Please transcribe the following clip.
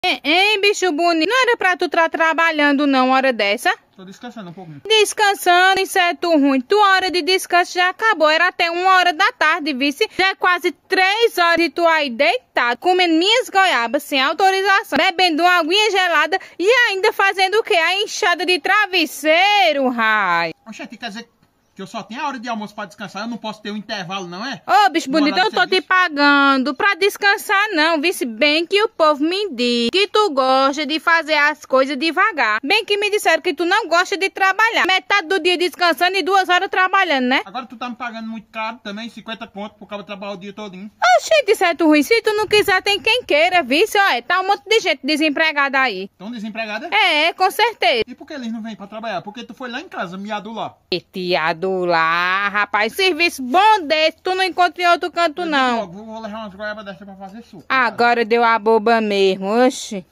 Hein, bicho bonito? Não era pra tu estar trabalhando não, hora dessa? Tô descansando um pouquinho. Descansando, inseto ruim. Tua hora de descanso já acabou. Era até 1 hora da tarde, vice. Já é quase 3 horas e tu aí deitado, comendo minhas goiabas sem autorização, bebendo uma aguinha gelada e ainda fazendo o quê? A enxada de travesseiro, rai. Oxente, quer dizer que eu só tenho a hora de almoço pra descansar? Eu não posso ter um intervalo, não é? Ô, bicho bonito, eu tô te pagando pra descansar não, vice. Bem que o povo me diz que tu gosta de fazer as coisas devagar. Bem que me disseram que tu não gosta de trabalhar. Metade do dia descansando e 2 horas trabalhando, né? Agora tu tá me pagando muito caro também, 50 conto, por causa de trabalhar o dia todinho. Oxente, certo ruim. Se tu não quiser, tem quem queira, vice. Olha, tá um monte de gente desempregada aí. Tão desempregada? É, com certeza. E por que eles não vêm pra trabalhar? Porque tu foi lá em casa me adular. Tiado lá, rapaz. Serviço bom desse, tu não encontra em outro canto, não. Vou levar umas goiabas dessa pra fazer suco. Agora deu a boba mesmo, oxi.